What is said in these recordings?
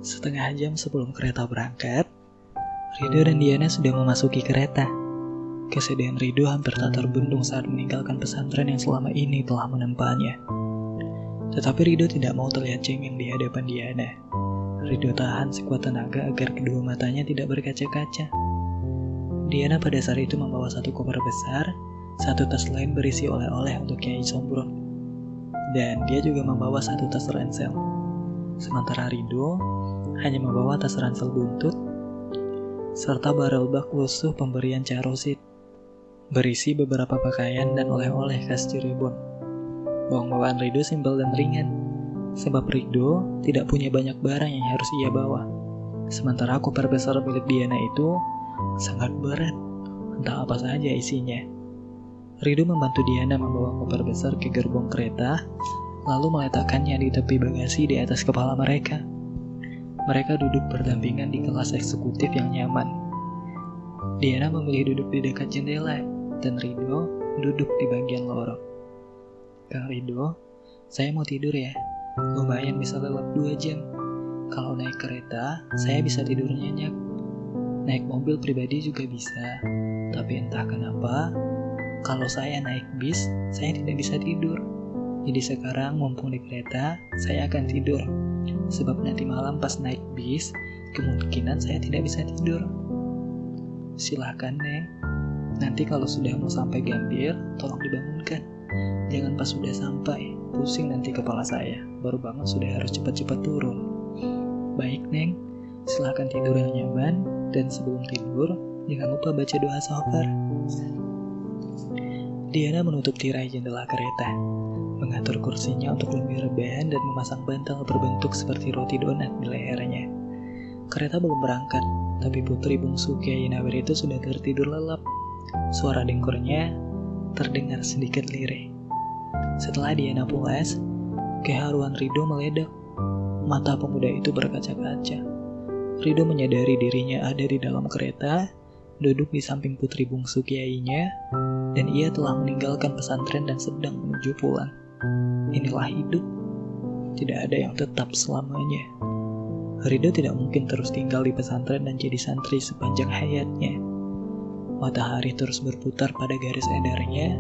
Setengah jam sebelum kereta berangkat, Rido dan Diana sudah memasuki kereta. Kesedihan Rido hampir tak terbendung saat meninggalkan pesantren yang selama ini telah menempanya. Tetapi Rido tidak mau terlihat cengeng di hadapan Diana. Rido tahan sekuat tenaga agar kedua matanya tidak berkaca-kaca. Diana pada saat itu membawa satu koper besar, satu tas lain berisi oleh-oleh untuk Kiai Sombron, dan dia juga membawa satu tas ransel. Sementara Rido hanya membawa tas ransel buntut serta barel bak lusuh pemberian Cak Rosid berisi beberapa pakaian dan oleh-oleh khas Cirebon. Bawaan Rido simpel dan ringan, sebab Rido tidak punya banyak barang yang harus ia bawa. Sementara koper besar milik Diana itu sangat berat, entah apa saja isinya. Rido membantu Diana membawa koper besar ke gerbong kereta, lalu meletakkannya di tepi bagasi di atas kepala mereka. Mereka duduk berdampingan di kelas eksekutif yang nyaman. Diana memilih duduk di dekat jendela, dan Rido duduk di bagian lorong. "Kang Rido, saya mau tidur ya. Lumayan bisa lelap 2 jam. Kalau naik kereta, saya bisa tidur nyenyak. Naik mobil pribadi juga bisa. Tapi entah kenapa, kalau saya naik bis, saya tidak bisa tidur. Jadi sekarang mumpung di kereta, saya akan tidur. Sebab nanti malam pas naik bis, kemungkinan saya tidak bisa tidur." "Silahkan, Neng. Nanti kalau sudah mau sampai Gambir, tolong dibangunkan. Jangan pas sudah sampai, pusing nanti kepala saya. Baru bangun sudah harus cepat-cepat turun." "Baik, Neng. Silahkan tidur yang nyaman, dan sebelum tidur, jangan lupa baca doa shofar." Diana menutup tirai jendela kereta, mengatur kursinya untuk lebih rebahan dan memasang bantal berbentuk seperti roti donat di lehernya. Kereta belum berangkat, tapi putri bungsu Kiai Nawir itu sudah tertidur lelap. Suara dengkurnya terdengar sedikit lirih. Setelah Diana pulas, keharuan Rido meledak. Mata pemuda itu berkaca-kaca. Rido menyadari dirinya ada di dalam kereta, duduk di samping putri bungsu kiainya, dan ia telah meninggalkan pesantren dan sedang menuju pulang. Inilah hidup. Tidak ada yang tetap selamanya. Rido tidak mungkin terus tinggal di pesantren dan jadi santri sepanjang hayatnya. Matahari terus berputar pada garis edarnya,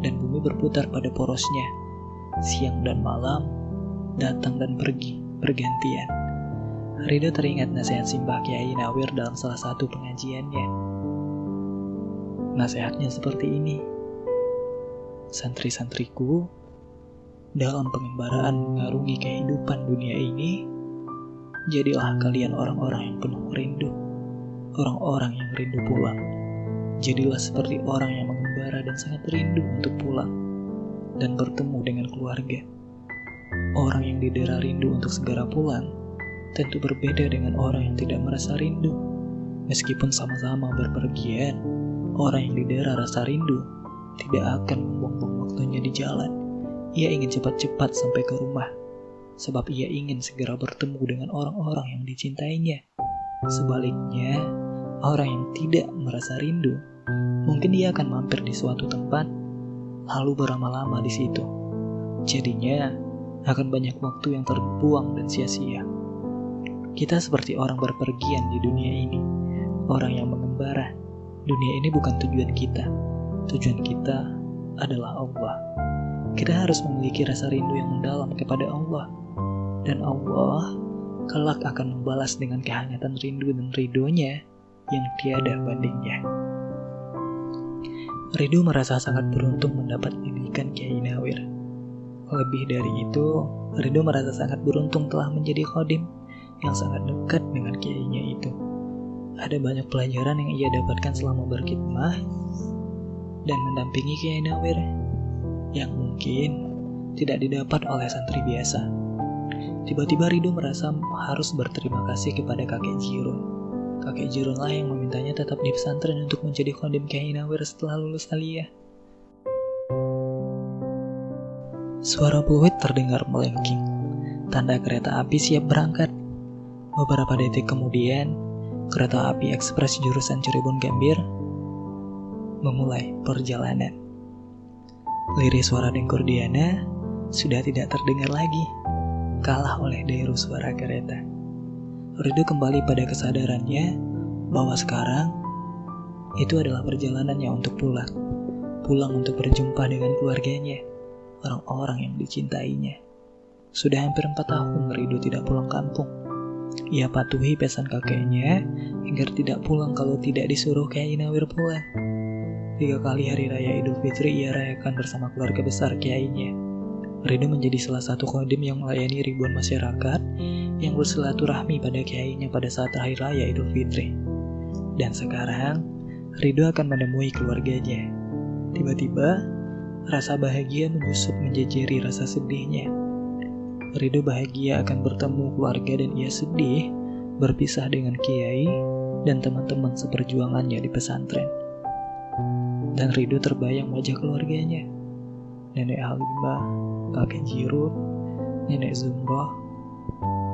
dan bumi berputar pada porosnya. Siang dan malam, datang dan pergi, bergantian. Rido teringat nasihat Simbah Kiai Nawir dalam salah satu pengajiannya. Nasihatnya seperti ini: "Santri-santriku, dalam pengembaraan mengarungi kehidupan dunia ini, jadilah kalian orang-orang yang penuh rindu, orang-orang yang rindu pulang. Jadilah seperti orang yang mengembara dan sangat rindu untuk pulang dan bertemu dengan keluarga. Orang yang didera rindu untuk segera pulang tentu berbeda dengan orang yang tidak merasa rindu. Meskipun sama-sama berpergian, orang yang didera rasa rindu tidak akan membuang-buang waktunya di jalan. Ia ingin cepat-cepat sampai ke rumah, sebab ia ingin segera bertemu dengan orang-orang yang dicintainya. Sebaliknya, orang yang tidak merasa rindu, mungkin dia akan mampir di suatu tempat, lalu berlama-lama di situ. Jadinya, akan banyak waktu yang terbuang dan sia-sia. Kita seperti orang berpergian di dunia ini, orang yang mengembara. Dunia ini bukan tujuan kita. Tujuan kita adalah Allah. Kita harus memiliki rasa rindu yang mendalam kepada Allah. Dan Allah kelak akan membalas dengan kehangatan rindu dan ridhonya yang tiada bandingnya. Rido merasa sangat beruntung mendapat didikan Kiai Nawir. Lebih dari itu, Rido merasa sangat beruntung telah menjadi khodim yang sangat dekat dengan kiainya itu. Ada banyak pelajaran yang ia dapatkan selama berkhidmah dan mendampingi Kiai Nawir yang mungkin tidak didapat oleh santri biasa. Tiba-tiba Ridho merasa harus berterima kasih kepada kakek Jirun. Kakek Jirun lah yang memintanya tetap di pesantren untuk menjadi khodam Kyai Nawir setelah lulus aliyah. Suara peluit terdengar melengking. Tanda kereta api siap berangkat. Beberapa detik kemudian, kereta api ekspres jurusan Cirebon Gambir memulai perjalanan. Lirik suara dengkur Diana sudah tidak terdengar lagi, kalah oleh deru suara kereta. Ridho kembali pada kesadarannya bahwa sekarang itu adalah perjalanannya untuk pulang. Pulang untuk berjumpa dengan keluarganya, orang-orang yang dicintainya. Sudah hampir 4 tahun Ridho tidak pulang kampung. Ia patuhi pesan kakeknya agar tidak pulang kalau tidak disuruh Kyai Nawir pulang. 3 kali hari raya Idul Fitri ia rayakan bersama keluarga besar kiainya. Ridho menjadi salah satu khodam yang melayani ribuan masyarakat yang bersilaturahmi pada kiainya pada saat hari raya Idul Fitri. Dan sekarang, Ridho akan menemui keluarganya. Tiba-tiba, rasa bahagia menyusup menjejeri rasa sedihnya. Ridho bahagia akan bertemu keluarga dan ia sedih berpisah dengan kiai dan teman-teman seperjuangannya di pesantren. Dan Ridho terbayang wajah keluarganya. Nenek Halimah, kakek Jirun, nenek Zumroh,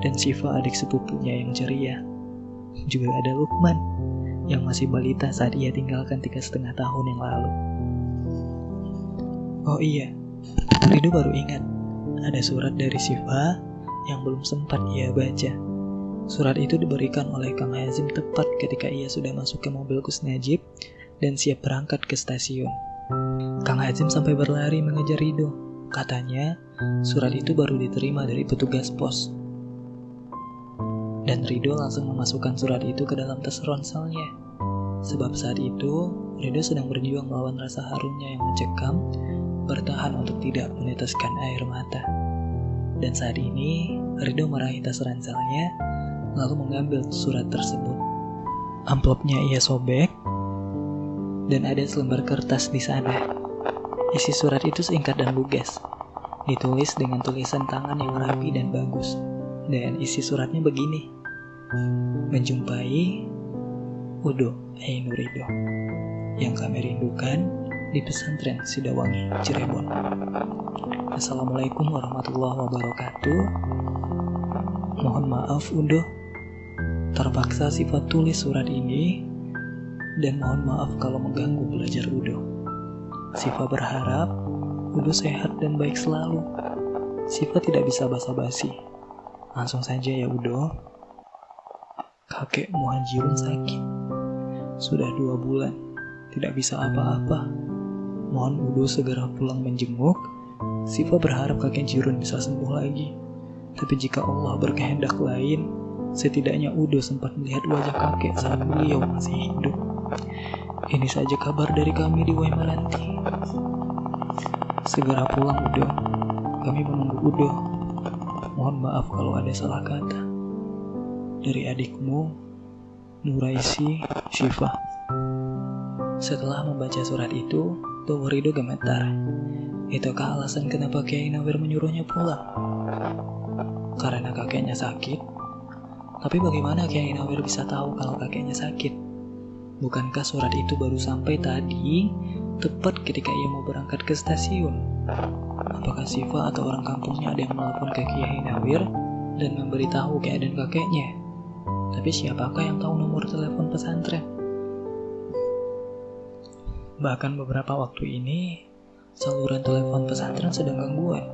dan Syifa adik sepupunya yang ceria. Juga ada Lukman yang masih balita saat ia tinggalkan 3,5 tahun yang lalu. Oh iya, Ridho baru ingat ada surat dari Syifa yang belum sempat ia baca. Surat itu diberikan oleh Kang Hazim tepat ketika ia sudah masuk ke mobil Gus Najib dan siap berangkat ke stasiun. Kang Hazim sampai berlari mengejar Ridho. Katanya, surat itu baru diterima dari petugas pos. Dan Ridho langsung memasukkan surat itu ke dalam tas ronselnya. Sebab saat itu, Ridho sedang berjuang melawan rasa harumnya yang mencekam, bertahan untuk tidak meneteskan air mata. Dan saat ini, Ridho meraih tas ranselnya, lalu mengambil surat tersebut. Amplopnya ia sobek, dan ada selembar kertas di sana. Isi surat itu singkat dan lugas, ditulis dengan tulisan tangan yang rapi dan bagus. Dan isi suratnya begini: menjumpai Udo Ainu Ridho yang kami rindukan di pesantren Sidawangi, Cirebon. Assalamualaikum warahmatullahi wabarakatuh. Mohon maaf Udo, terpaksa sifat tulis surat ini, dan mohon maaf kalau mengganggu belajar Udo. Syifa berharap Udo sehat dan baik selalu. Syifa tidak bisa basa-basi. Langsung saja ya Udo. Kakek Muhajirun sakit. Sudah 2 bulan, tidak bisa apa-apa. Mohon Udo segera pulang menjenguk. Syifa berharap kakek Jirun bisa sembuh lagi. Tapi jika Allah berkehendak lain, setidaknya Udo sempat melihat wajah kakek saat beliau masih hidup. Ini saja kabar dari kami di Waimaranti. Segera pulang Udo. Kami menunggu Udo. Mohon maaf kalau ada salah kata. Dari adikmu, Nuraisi Syifa. Setelah membaca surat itu, tubuh Ridho gemetar. Itukah alasan kenapa Kyai Nawir menyuruhnya pulang? Karena kakeknya sakit. Tapi bagaimana Kyai Nawir bisa tahu kalau kakeknya sakit? Bukankah surat itu baru sampai tadi, tepat ketika ia mau berangkat ke stasiun? Apakah Syifa atau orang kampungnya ada yang melapor ke Kyai Nawir dan memberitahu keadaan kakeknya? Tapi siapakah yang tahu nomor telepon pesantren? Bahkan beberapa waktu ini, saluran telepon pesantren sedang gangguan.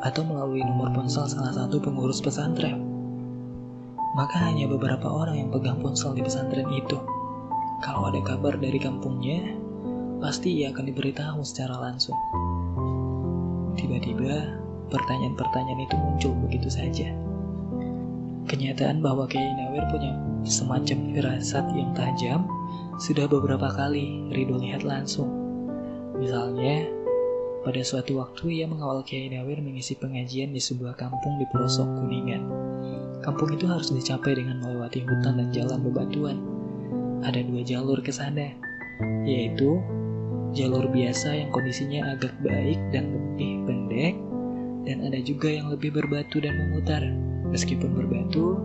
Atau melalui nomor ponsel salah satu pengurus pesantren. Maka hanya beberapa orang yang pegang ponsel di pesantren itu. Kalau ada kabar dari kampungnya, pasti ia akan diberitahu secara langsung. Tiba-tiba, pertanyaan-pertanyaan itu muncul begitu saja. Kenyataan bahwa Kyai Nawir punya semacam firasat yang tajam sudah beberapa kali Ridho lihat langsung. Misalnya, pada suatu waktu ia mengawal Kyai Nawir mengisi pengajian di sebuah kampung di pelosok Kuningan. Kampung itu harus dicapai dengan melewati hutan dan jalan bebatuan. Ada 2 jalur ke sana, yaitu jalur biasa yang kondisinya agak baik dan lebih pendek, dan ada juga yang lebih berbatu dan memutar. Meskipun berbatu,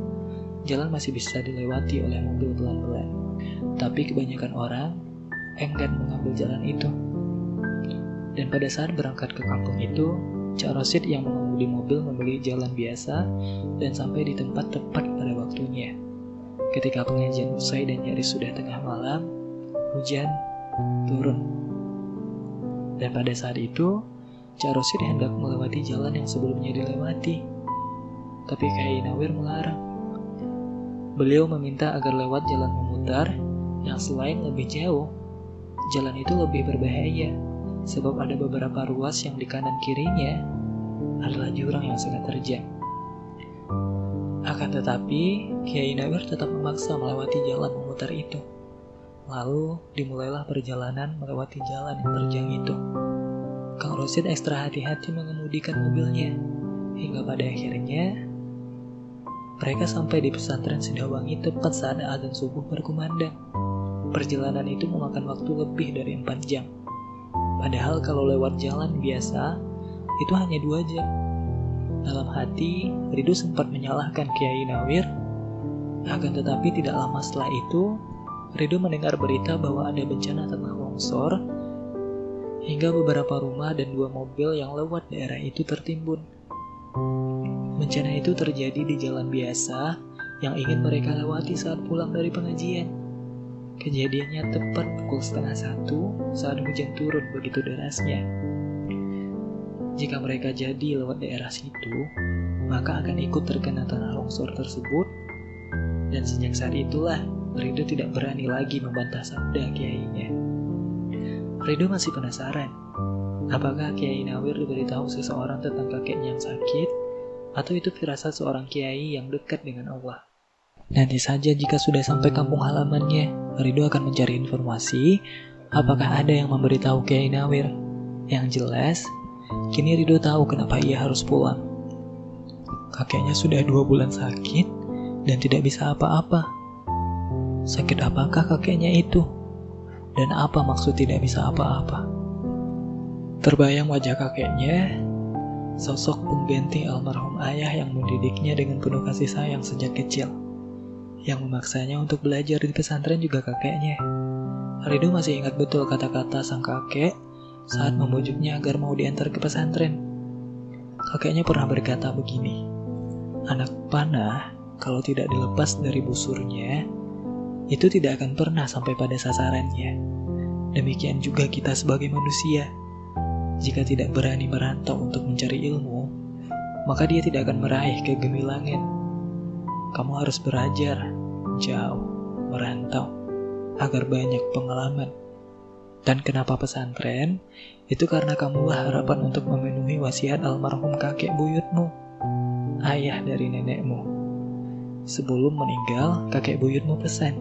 jalan masih bisa dilewati oleh mobil pelan-pelan. Tapi kebanyakan orang enggan mengambil jalan itu. Dan pada saat berangkat ke kampung itu, Cak Rosid yang mengemudi mobil memilih jalan biasa dan sampai di tempat tepat pada waktunya. Ketika pengajian usai dan nyaris sudah tengah malam, hujan turun. Dan pada saat itu, Cak Rosid hendak melewati jalan yang sebelumnya dilewati. Tapi Kyai Nawir melarang. Beliau meminta agar lewat jalan memutar yang selain lebih jauh, jalan itu lebih berbahaya. Sebab ada beberapa ruas yang di kanan kirinya adalah jurang yang sangat terjang. Akan tetapi, Kyai Nawir tetap memaksa melewati jalan memutar itu. Lalu dimulailah perjalanan melewati jalan yang terjang itu. Kang Rosid ekstra hati-hati mengemudikan mobilnya, hingga pada akhirnya mereka sampai di pesantren Sedawangi tepat saat azan subuh berkumandang. Perjalanan itu memakan waktu lebih dari 4 jam. Padahal kalau lewat jalan biasa, itu hanya 2 jam. Dalam hati, Ridho sempat menyalahkan Kyai Nawir. Akan tetapi tidak lama setelah itu, Ridho mendengar berita bahwa ada bencana tanah longsor, hingga beberapa rumah dan 2 mobil yang lewat daerah itu tertimbun. Bencana itu terjadi di jalan biasa yang ingin mereka lewati saat pulang dari pengajian. Kejadiannya tepat pukul 12:30 saat hujan turun begitu derasnya. Jika mereka jadi lewat daerah situ, maka akan ikut terkena tanah longsor tersebut. Dan sejak saat itulah, Ridho tidak berani lagi membantah sabda kiainya. Ridho masih penasaran, apakah Kyai Nawir diberitahu seseorang tentang kakeknya yang sakit, atau itu firasat seorang kiai yang dekat dengan Allah. Nanti saja jika sudah sampai kampung halamannya, Ridho akan mencari informasi apakah ada yang memberitahu Kyai Nawir. Yang jelas, kini Ridho tahu kenapa ia harus pulang. Kakeknya sudah 2 bulan sakit dan tidak bisa apa-apa. Sakit apakah kakeknya itu? Dan apa maksud tidak bisa apa-apa? Terbayang wajah kakeknya, sosok pengganti almarhum ayah yang mendidiknya dengan penuh kasih sayang sejak kecil. Yang memaksanya untuk belajar di pesantren juga kakeknya. Ridho masih ingat betul kata-kata sang kakek saat membujuknya agar mau diantar ke pesantren. Kakeknya pernah berkata begini, "Anak panah, kalau tidak dilepas dari busurnya, itu tidak akan pernah sampai pada sasarannya. Demikian juga kita sebagai manusia. Jika tidak berani merantau untuk mencari ilmu, maka dia tidak akan meraih kegemilangan. Kamu harus belajar jauh, merantau, agar banyak pengalaman. Dan kenapa pesantren? Itu karena kamulah harapan untuk memenuhi wasiat almarhum kakek buyutmu, ayah dari nenekmu. Sebelum meninggal, kakek buyutmu pesan,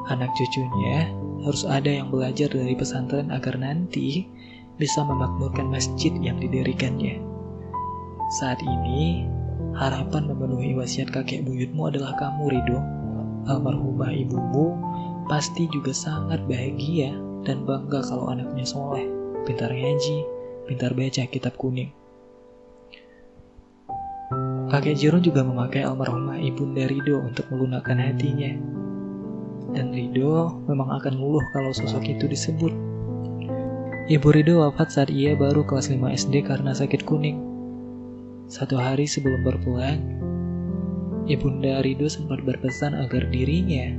anak cucunya harus ada yang belajar dari pesantren agar nanti bisa memakmurkan masjid yang didirikannya. Saat ini, harapan memenuhi wasiat kakek buyutmu adalah kamu, Ridho. Almarhumah ibumu pasti juga sangat bahagia dan bangga kalau anaknya soleh, pintar ngaji, pintar baca kitab kuning." Kakek Jirun juga memakai almarhumah ibunda Ridho untuk melunakkan hatinya. Dan Ridho memang akan luluh kalau sosok itu disebut. Ibu Ridho wafat saat ia baru kelas 5 SD karena sakit kuning. 1 hari sebelum berpulang, ibunda Ridho sempat berpesan agar dirinya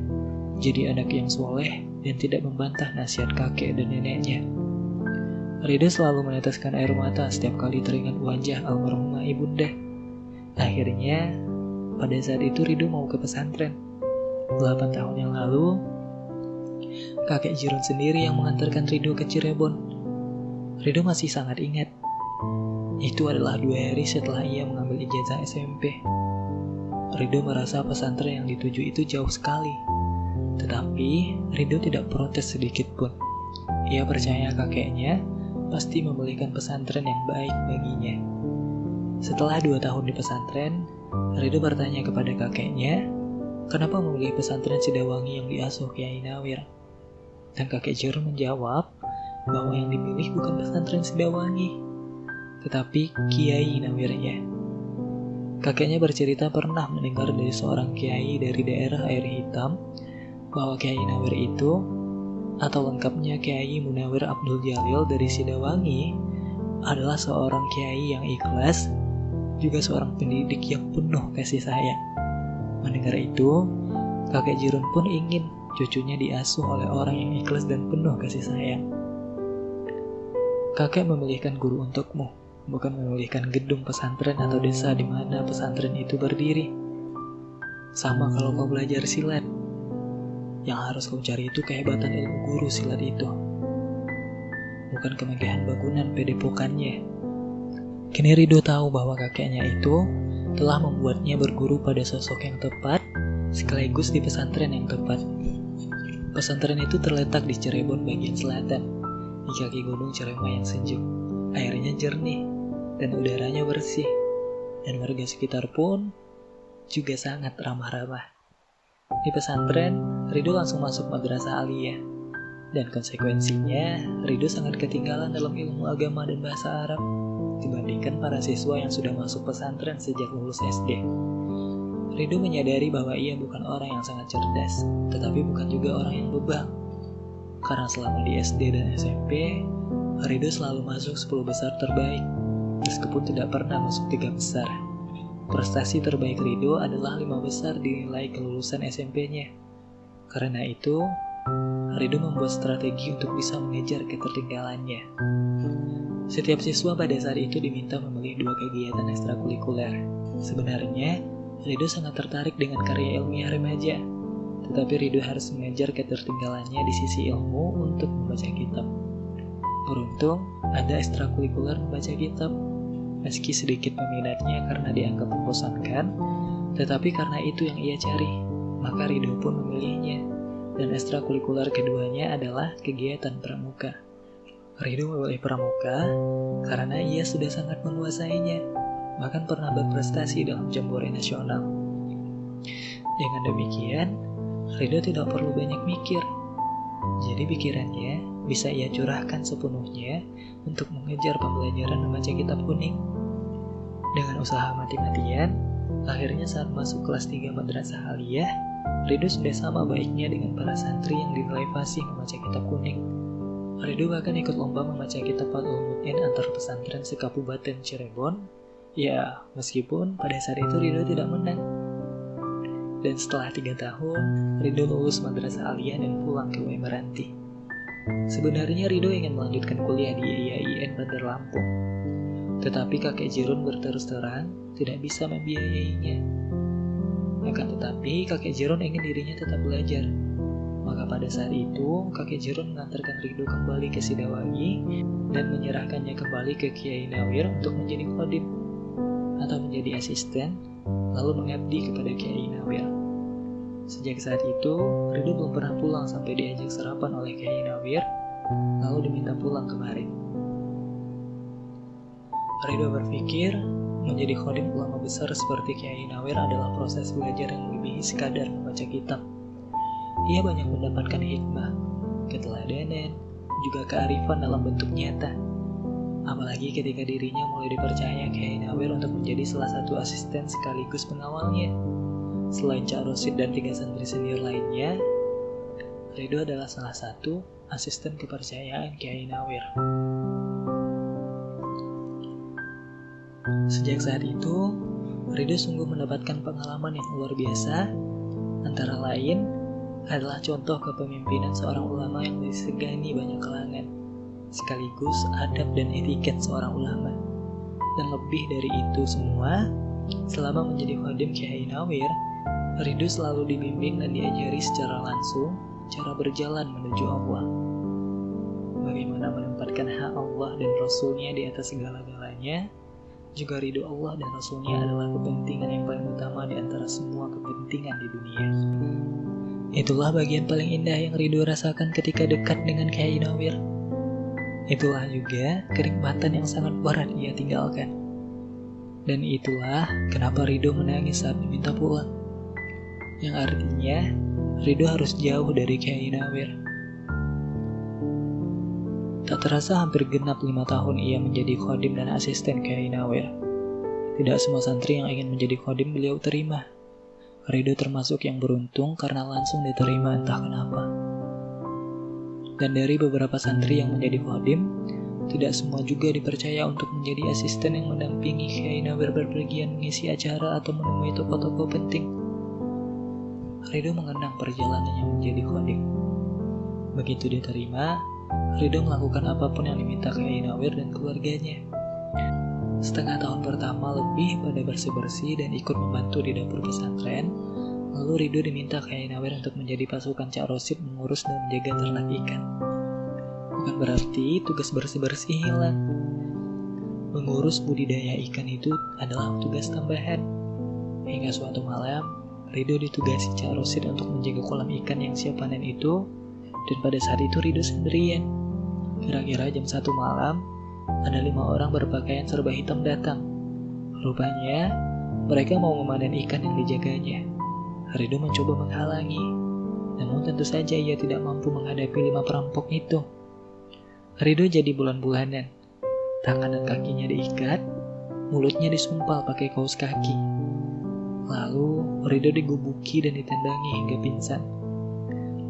jadi anak yang soleh dan tidak membantah nasihat kakek dan neneknya. Ridho selalu meneteskan air mata setiap kali teringat wajah almarhumah ibunda. Akhirnya, pada saat itu Ridho mau ke pesantren. 8 tahun yang lalu, kakek Jirun sendiri yang mengantarkan Ridho ke Cirebon. Ridho masih sangat ingat. Itu adalah 2 hari setelah ia mengambil ijazah SMP. Ridho merasa pesantren yang dituju itu jauh sekali. Tetapi, Ridho tidak protes sedikit pun. Ia percaya kakeknya pasti memberikan pesantren yang baik baginya. Setelah 2 tahun di pesantren, Ridho bertanya kepada kakeknya, kenapa memilih pesantren Sedawangi yang diasuh Kyai Nawir? Dan kakek Jirun menjawab bahwa yang dipilih bukan pesantren Sedawangi. tetapi Kiai Nawirnya. Kakeknya bercerita pernah mendengar dari seorang kiai dari daerah Air Hitam bahwa Kiai Nawir itu, atau lengkapnya Kiai Munawir Abdul Jalil dari Sidawangi, adalah seorang kiai yang ikhlas, juga seorang pendidik yang penuh kasih sayang. Mendengar itu, kakek Jirun pun ingin cucunya diasuh oleh orang yang ikhlas dan penuh kasih sayang. Kakek memilihkan guru untukmu, bukan memilihkan gedung pesantren atau desa di mana pesantren itu berdiri. Sama kalau kau belajar silat, yang harus kau cari itu kehebatan ilmu guru silat itu, bukan kemegahan bangunan padepokannya. Kini Ridho tahu bahwa kakeknya itu telah membuatnya berguru pada sosok yang tepat, sekaligus di pesantren yang tepat. Pesantren itu terletak di Cirebon bagian selatan, di kaki gunung Cirema yang sejuk. Airnya jernih dan udaranya bersih, dan warga sekitar pun juga sangat ramah-ramah. Di pesantren, Ridho langsung masuk madrasah aliyah, dan konsekuensinya Ridho sangat ketinggalan dalam ilmu agama dan bahasa Arab dibandingkan para siswa yang sudah masuk pesantren sejak lulus SD. Ridho menyadari bahwa ia bukan orang yang sangat cerdas, tetapi bukan juga orang yang bebal. Karena selama di SD dan SMP, Ridho selalu masuk 10 besar terbaik, meskipun tidak pernah masuk 3 besar. Prestasi terbaik Ridho adalah 5 besar di nilai kelulusan SMP-nya. Karena itu, Ridho membuat strategi untuk bisa mengejar ketertinggalannya. Setiap siswa pada saat itu diminta memilih 2 kegiatan ekstrakurikuler. Sebenarnya, Ridho sangat tertarik dengan karya ilmiah remaja, tetapi Ridho harus mengejar ketertinggalannya di sisi ilmu untuk membaca kitab. Beruntung, ada ekstrakurikuler membaca kitab. Meski sedikit peminatnya karena dianggap membosankan, tetapi karena itu yang ia cari, maka Ridho pun memilihnya. Dan ekstrakurikuler keduanya adalah kegiatan pramuka. Ridho memilih pramuka karena ia sudah sangat menguasainya, bahkan pernah berprestasi dalam jambore nasional. Dengan demikian, Ridho tidak perlu banyak mikir. Jadi pikirannya bisa ia curahkan sepenuhnya untuk mengejar pembelajaran membaca kitab kuning. Dengan usaha mati-matian, akhirnya saat masuk kelas 3 madrasah aliyah, Ridho sudah sama baiknya dengan para santri yang dinilai fasih membaca kitab kuning. Ridho bahkan ikut lomba membaca kitab Fathul Mu'in antar pesantren sekabupaten Cirebon. Ya, meskipun pada saat itu Ridho tidak menang. Dan setelah 3 tahun, Ridho lulus madrasah aliyah dan pulang ke Meranti. Sebenarnya Ridho ingin melanjutkan kuliah di IAIN Bandar Lampung, tetapi kakek Jirun berterus terang tidak bisa membiayainya. Akan tetapi kakek Jirun ingin dirinya tetap belajar. Maka pada saat itu kakek Jirun mengantarkan Ridho kembali ke Sidawangi dan menyerahkannya kembali ke Kiai Nawir untuk menjadi khodim atau menjadi asisten, lalu mengabdi kepada Kiai Nawir. Sejak saat itu, Ridho belum pernah pulang sampai diajak sarapan oleh Kiai Nawir, lalu diminta pulang kemarin. Ridho berpikir, menjadi khodim ulama besar seperti Kiai Nawir adalah proses belajar yang melebihi sekadar membaca kitab. Ia banyak mendapatkan hikmah, keteladanan, juga kearifan dalam bentuk nyata. Apalagi ketika dirinya mulai dipercaya Kiai Nawir untuk menjadi salah satu asisten sekaligus pengawalnya. Selain Cak Rosid dan 3 santri senior lainnya, Ridho adalah salah satu asisten kepercayaan Kiai Nawir. Sejak saat itu, Ridho sungguh mendapatkan pengalaman yang luar biasa, antara lain adalah contoh kepemimpinan seorang ulama yang disegani banyak kalangan, sekaligus adab dan etiket seorang ulama. Dan lebih dari itu semua, selama menjadi khadim Kiai Nawir, Ridho selalu dibimbing dan diajari secara langsung cara berjalan menuju Allah. Bagaimana menempatkan hak Allah dan Rasul-Nya di atas segala-galanya. Juga ridho Allah dan Rasul-Nya adalah kepentingan yang paling utama di antara semua kepentingan di dunia. Itulah bagian paling indah yang Ridho rasakan ketika dekat dengan Kiai Nawir. Itulah juga kenikmatan yang sangat berat ia tinggalkan. Dan itulah kenapa Ridho menangis saat diminta pulang. Yang artinya, Ridho harus jauh dari Kiai Nawir. Tak terasa hampir genap 5 tahun ia menjadi khodim dan asisten Kyai Nawir. Tidak semua santri yang ingin menjadi khodim beliau terima. Ridho termasuk yang beruntung karena langsung diterima entah kenapa. Dan dari beberapa santri yang menjadi khodim, tidak semua juga dipercaya untuk menjadi asisten yang mendampingi Kyai Nawir berpergian mengisi acara atau menemui tokoh-tokoh penting. Ridho mengenang perjalanannya menjadi khodim. Begitu diterima, Ridho melakukan apapun yang diminta Kyai Nawir dan keluarganya. Setengah tahun pertama lebih pada bersih-bersih dan ikut membantu di dapur pesantren. Lalu Ridho diminta Kyai Nawir untuk menjadi pasukan Cak Rosid mengurus dan menjaga ternak ikan. Bukan berarti tugas bersih-bersih hilang. Mengurus budidaya ikan itu adalah tugas tambahan. Hingga suatu malam, Ridho ditugasi Cak Rosid untuk menjaga kolam ikan yang siap panen itu. Dan pada saat itu Ridho sendirian. Kira-kira jam 1 malam, ada 5 orang berpakaian serba hitam datang. Rupanya, mereka mau memanen ikan yang dijaganya. Ridho mencoba menghalangi, namun tentu saja ia tidak mampu menghadapi 5 perampok itu. Ridho jadi bulan-bulanan. Tangan dan kakinya diikat, mulutnya disumpal pakai kaos kaki. Lalu, Ridho digubuki dan ditendangi hingga pingsan.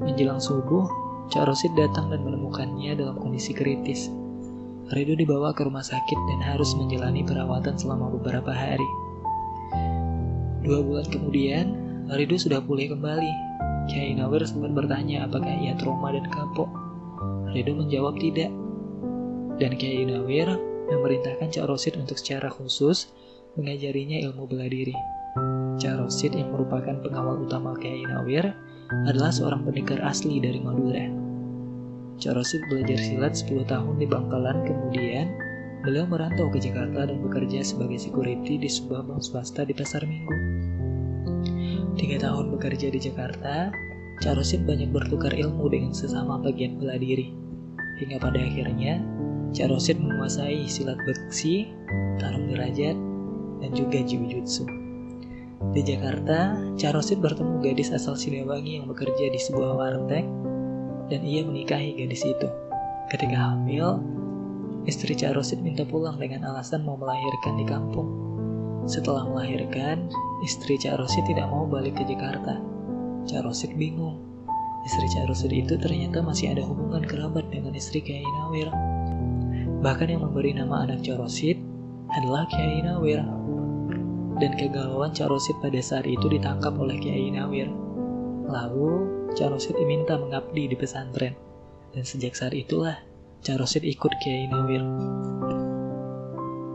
Menjelang subuh, Cak Rosid datang dan menemukannya dalam kondisi kritis. Ridho dibawa ke rumah sakit dan harus menjalani perawatan selama beberapa hari. 2 bulan kemudian, Ridho sudah pulih kembali. Kyai Nawir sempat bertanya apakah ia trauma dan kapok. Ridho menjawab tidak. Dan Kyai Nawir memerintahkan Cak Rosid untuk secara khusus mengajarinya ilmu bela diri. Cak Rosid yang merupakan pengawal utama Kyai Nawir adalah seorang pendekar asli dari Madura. Cak Rosid belajar silat 10 tahun di Bangkalan, kemudian beliau merantau ke Jakarta dan bekerja sebagai security di sebuah bank swasta di Pasar Minggu. 3 tahun bekerja di Jakarta, Cak Rosid banyak bertukar ilmu dengan sesama bagian bela diri. Hingga pada akhirnya, Cak Rosid menguasai silat besi, tarung derajat, dan juga jiu-jitsu. Di Jakarta, Cak Rosid bertemu gadis asal Siliwangi yang bekerja di sebuah warteg, dan ia menikahi gadis itu. Ketika hamil, istri Cak Rosid minta pulang dengan alasan mau melahirkan di kampung. Setelah melahirkan, istri Cak Rosid tidak mau balik ke Jakarta. Cak Rosid bingung. Istri Cak Rosid itu ternyata masih ada hubungan kerabat dengan istri Kyai Nawir. Bahkan yang memberi nama anak Cak Rosid adalah Kyai Nawir. Dan kegalauan Cak Rosid pada saat itu ditangkap oleh Kyai Nawir. Lalu, Cak Rosid diminta mengabdi di pesantren. Dan sejak saat itulah, Cak Rosid ikut Kyai Nawir.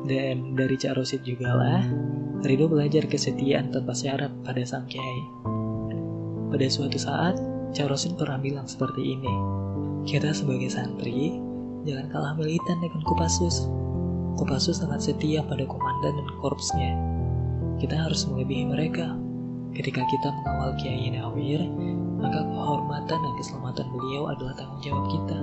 Dan dari Cak Rosid jugalah, Ridho belajar kesetiaan tanpa syarat pada sang Kyai. Pada suatu saat, Cak Rosid pernah bilang seperti ini, kita sebagai santri, jangan kalah militan dengan Kopassus. Kopassus sangat setia pada komandan dan korpsnya. Kita harus melebihi mereka. Ketika kita mengawal Kyai Nawir, maka kehormatan dan keselamatan beliau adalah tanggung jawab kita.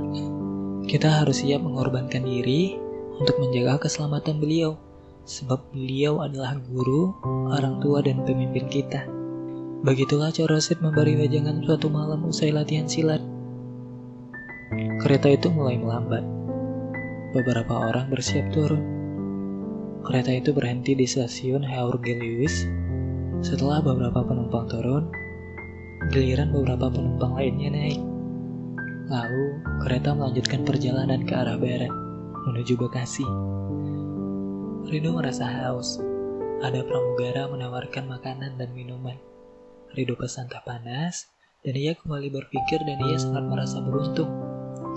Kita harus siap mengorbankan diri untuk menjaga keselamatan beliau, sebab beliau adalah guru, orang tua, dan pemimpin kita. Begitulah Cak Rosid memberi wejangan suatu malam usai latihan silat. Kereta itu mulai melambat. Beberapa orang bersiap turun. Kereta itu berhenti di stasiun Haurgelius. Setelah beberapa penumpang turun, giliran beberapa penumpang lainnya naik. Lalu, kereta melanjutkan perjalanan ke arah barat, menuju Bekasi. Ridho merasa haus. Ada pramugara menawarkan makanan dan minuman. Ridho pesan teh panas, dan ia kembali berpikir dan ia sangat merasa beruntung,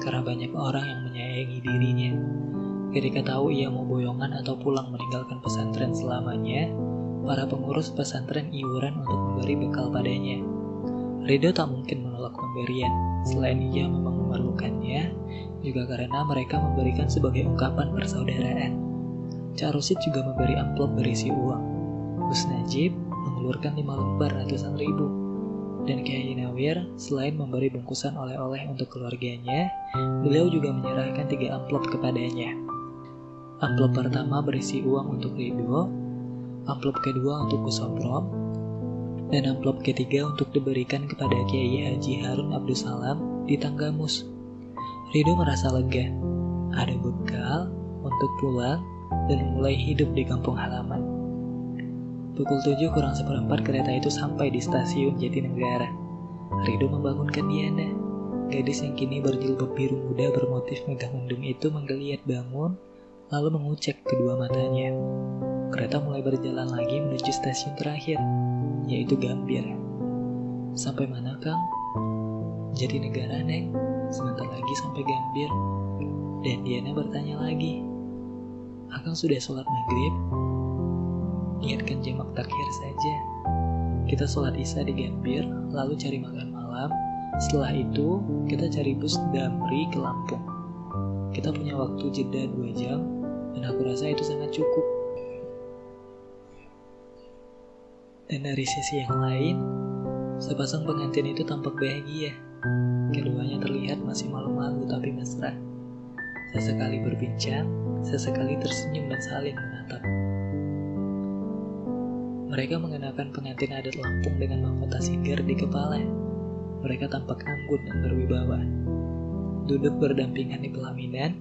karena banyak orang yang menyayangi dirinya. Ketika tahu ia mau boyongan atau pulang meninggalkan pesantren selamanya, para pengurus pesantren iuran untuk memberi bekal padanya. Ridho tak mungkin menolak pemberian, selain ia memang memerlukannya, juga karena mereka memberikan sebagai ungkapan persaudaraan. Cak Rosid juga memberi amplop berisi uang. Gus Najib mengeluarkan 5 lembar ratusan ribu. Dan Kyai Nawir, selain memberi bungkusan oleh-oleh untuk keluarganya, beliau juga menyerahkan 3 amplop kepadanya. Amplop pertama berisi uang untuk Ridho, amplop kedua untuk Gus Sobrom, dan amplop ketiga untuk diberikan kepada Kiai Haji Harun Abdussalam di Tanggamus. Ridho merasa lega. ada bekal untuk pulang dan memulai hidup di kampung halaman. Pukul 7 kurang seperempat kereta itu sampai di stasiun Jatinegara. Rido membangunkan Diana. Gadis yang kini berjilbab biru muda bermotif megah mendung itu menggeliat bangun, lalu mengucek kedua matanya. Kereta mulai berjalan lagi menuju stasiun terakhir, yaitu Gambir. Sampai mana, Kang? Jatinegara, Neng. Sebentar lagi sampai Gambir. Dan Diana bertanya lagi, Akang sudah sholat maghrib? Niatkan jamak takhir saja. Kita sholat isya di Gambir, lalu cari makan malam. Setelah itu, kita cari bus Damri ke Lampung. Kita punya waktu jeda 2 jam, dan aku rasa itu sangat cukup. Dan dari sisi yang lain, sepasang pengantin itu tampak bahagia. Keduanya terlihat masih malu-malu tapi mesra. Sesekali berbincang, sesekali tersenyum dan saling menatap. Mereka mengenakan pengantin adat Lampung dengan mahkota singgar di kepala. Mereka tampak anggun dan berwibawa. Duduk berdampingan di pelaminan,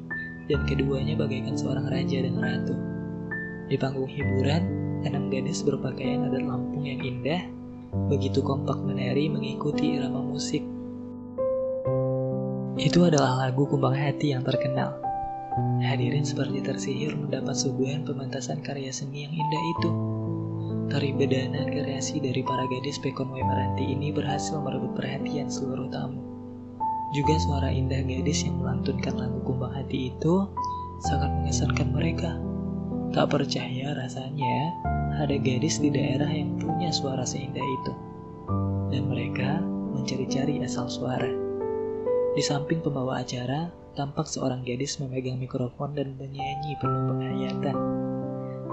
dan keduanya bagaikan seorang raja dan ratu. Di panggung hiburan, 6 gadis berpakaian adat Lampung yang indah, begitu kompak menari mengikuti irama musik. Itu adalah lagu Kumbang Hati yang terkenal. Hadirin seperti tersihir mendapat suguhan pementasan karya seni yang indah itu. Tari bedana kreasi dari para gadis Pekonwe Meranti ini berhasil merebut perhatian seluruh tamu. Juga suara indah gadis yang melantunkan lagu Kumbang Hati itu sangat mengesankan mereka. Tak percaya rasanya ada gadis di daerah yang punya suara seindah itu. Dan mereka mencari-cari asal suara. Di samping pembawa acara, tampak seorang gadis memegang mikrofon dan bernyanyi penuh penghayatan.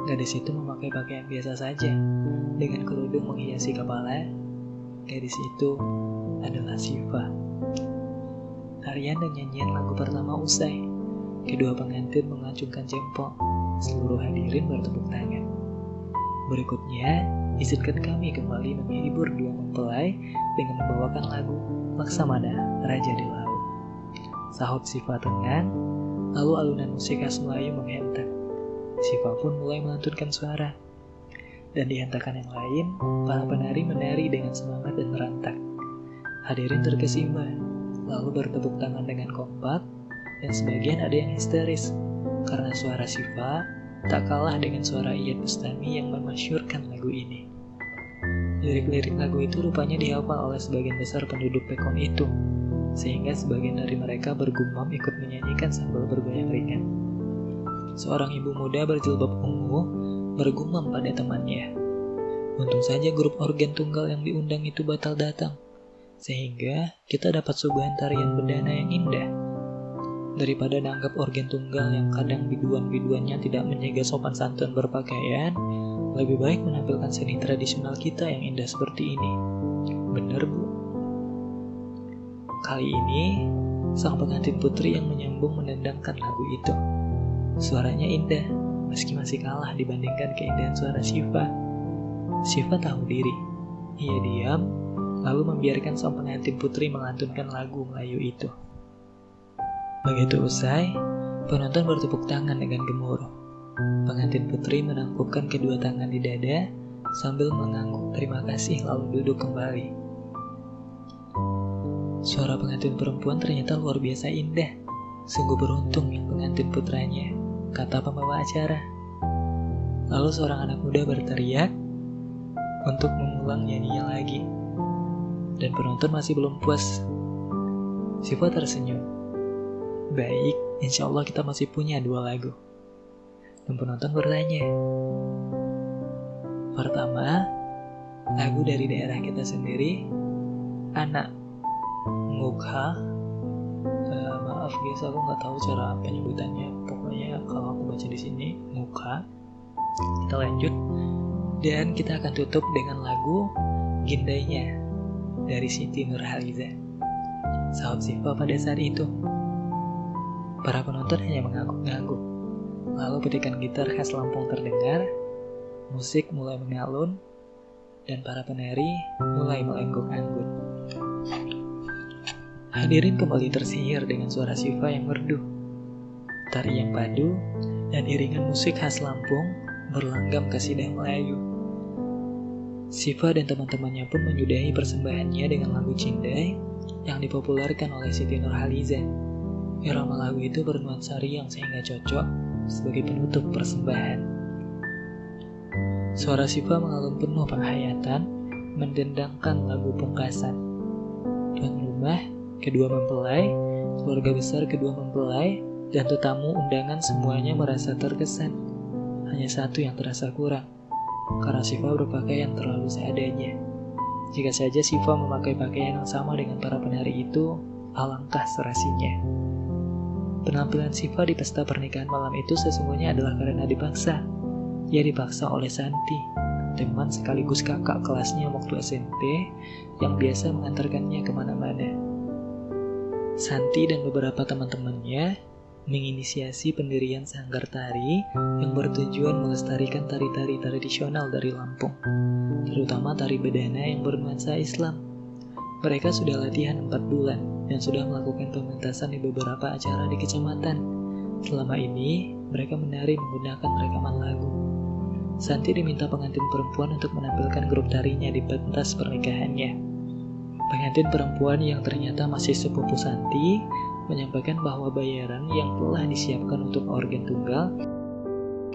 Gadis itu memakai pakaian biasa saja, dengan kerudung menghiasi kepala. Gadis itu adalah Syifa. Tarian dan nyanyian lagu pertama usai. Kedua pengantin mengacungkan jempol. Seluruh hadirin bertepuk tangan. Berikutnya, izinkan kami kembali menghibur dua mempelai dengan membawakan lagu Laksamana Raja di Laut. Sahut Syifa tenang, lalu alunan musik khas Melayu menghentak. Syifa pun mulai melantunkan suara. Dan di hentakan yang lain, para penari menari dengan semangat dan merantak. Hadirin terkesima, lalu bertepuk tangan dengan kompak, dan sebagian ada yang histeris, karena suara Syifa tak kalah dengan suara Iyeth Bustami yang memasyurkan lagu ini. Lirik-lirik lagu itu rupanya dihafal oleh sebagian besar penduduk Pekon itu, sehingga sebagian dari mereka bergumam ikut menyanyikan sambil bergoyang ringan. Seorang ibu muda berjilbab ungu bergumam pada temannya. Untung saja grup organ tunggal yang diundang itu batal datang, sehingga kita dapat suguhan tarian bedana yang indah. Daripada nanggap organ tunggal yang kadang biduan-biduannya tidak menjaga sopan santun berpakaian, lebih baik menampilkan seni tradisional kita yang indah seperti ini. Benar, Bu? Kali ini, sang pengantin putri yang menyambung menendangkan lagu itu. Suaranya indah, meski masih kalah dibandingkan keindahan suara Syifa. Syifa tahu diri. Ia diam, lalu membiarkan sang pengantin putri melantunkan lagu Melayu itu. Begitu usai, penonton bertepuk tangan dengan gemuruh. Pengantin putri menangkupkan kedua tangan di dada sambil mengangguk terima kasih lalu duduk kembali. Suara pengantin perempuan ternyata luar biasa indah. Sungguh beruntung pengantin putranya, kata pembawa acara. Lalu seorang anak muda berteriak untuk mengulang nyanyinya lagi. Dan penonton masih belum puas. Syifa tersenyum. Baik, insya Allah kita masih punya 2 lagu. Dan penonton bertanya. Pertama, lagu dari daerah kita sendiri, Anak Ngukha. Maaf guys, aku nggak tahu cara penyebutannya. Pokoknya kalau aku baca di sini Ngukha. Kita lanjut, dan kita akan tutup dengan lagu Gindainya dari Siti Nurhaliza. Sahut Syifa pada saat itu. Para penonton hanya mengangguk-ngangguk. Lalu petikan gitar khas Lampung terdengar, musik mulai mengalun, dan para penari mulai melenggok anggun. Hadirin kembali tersihir dengan suara Syifa yang merdu. tari yang padu, dan iringan musik khas Lampung berlanggam kasidah Melayu. Siva dan teman-temannya pun menyudahi persembahannya dengan lagu Cindai yang dipopulerkan oleh Siti Nurhaliza. Irama lagu itu bernuansa riang sehingga cocok sebagai penutup persembahan. Suara Siva mengalun penuh penghayatan, mendendangkan lagu pungkasan. Tuan rumah, kedua mempelai, keluarga besar kedua mempelai, dan tetamu undangan semuanya merasa terkesan. Hanya satu yang terasa kurang, karena Siva berpakaian terlalu seadanya. Jika saja Siva memakai pakaian yang sama dengan para penari itu, alangkah serasinya. Penampilan Siva di pesta pernikahan malam itu sesungguhnya adalah karena dipaksa. Ia dipaksa oleh Santi, teman sekaligus kakak kelasnya waktu SMP yang biasa mengantarkannya kemana-mana. Santi dan beberapa teman-temannya menginisiasi pendirian sanggar tari yang bertujuan melestarikan tari-tari tradisional dari Lampung, terutama tari bedana yang bernuansa Islam. Mereka sudah latihan 4 bulan dan sudah melakukan pementasan di beberapa acara di kecamatan. Selama ini, mereka menari menggunakan rekaman lagu. Santi diminta pengantin perempuan untuk menampilkan grup tarinya di pentas pernikahannya. Pengantin perempuan yang ternyata masih sepupu Santi menyampaikan bahwa bayaran yang telah disiapkan untuk organ tunggal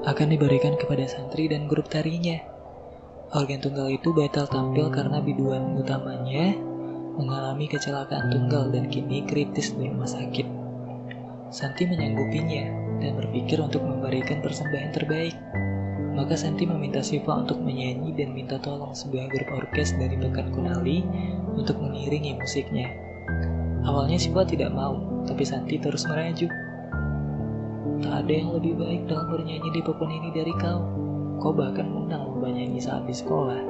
akan diberikan kepada santri dan grup tarinya. Organ tunggal itu batal tampil karena biduan utamanya mengalami kecelakaan tunggal dan kini kritis di rumah sakit. Santi menyanggupinya dan berpikir untuk memberikan persembahan terbaik. Maka Santi meminta Siva untuk menyanyi dan minta tolong sebuah grup orkes dari Pekan Kunali untuk mengiringi musiknya. Awalnya Siva tidak mau, tapi Santi terus merajuk. Tak ada yang lebih baik dalam bernyanyi di papan ini dari kau. Kau bahkan menang lomba nyanyi saat di sekolah.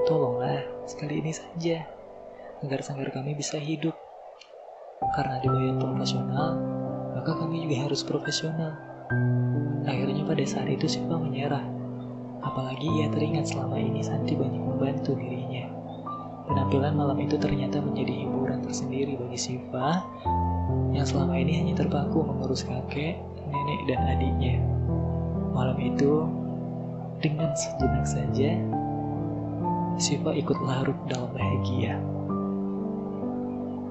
Tolonglah, sekali ini saja, agar sanggar kami bisa hidup. Karena dibayar profesional, maka kami juga harus profesional. Akhirnya pada saat itu Siva menyerah. Apalagi ia teringat selama ini Santi banyak membantu dirinya. Penampilan malam itu ternyata menjadi hiburan tersendiri bagi Siva yang selama ini hanya terpaku mengurus kakek, nenek, dan adiknya. Malam itu, dengan sejenak saja, Siva ikut larut dalam bahagia.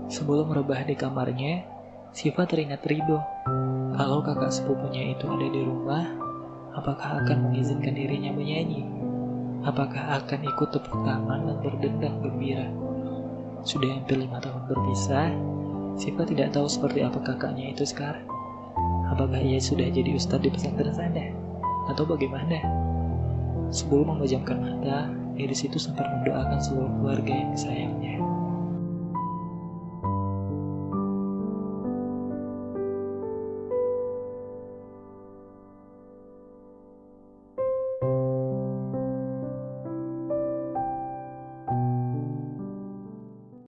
Sebelum rebah di kamarnya, Siva teringat Rido. Kalau kakak sepupunya itu ada di rumah, apakah akan mengizinkan dirinya menyanyi? Apakah akan ikut tepuk tangan dan berdendang gembira? Sudah hampir 5 tahun berpisah, Siva tidak tahu seperti apa kakaknya itu sekarang. Apakah ia sudah jadi ustadz di pesantren sana? Atau bagaimana? Sebelum memejamkan mata, gadis itu sempat mendoakan seluruh keluarga yang disayangnya.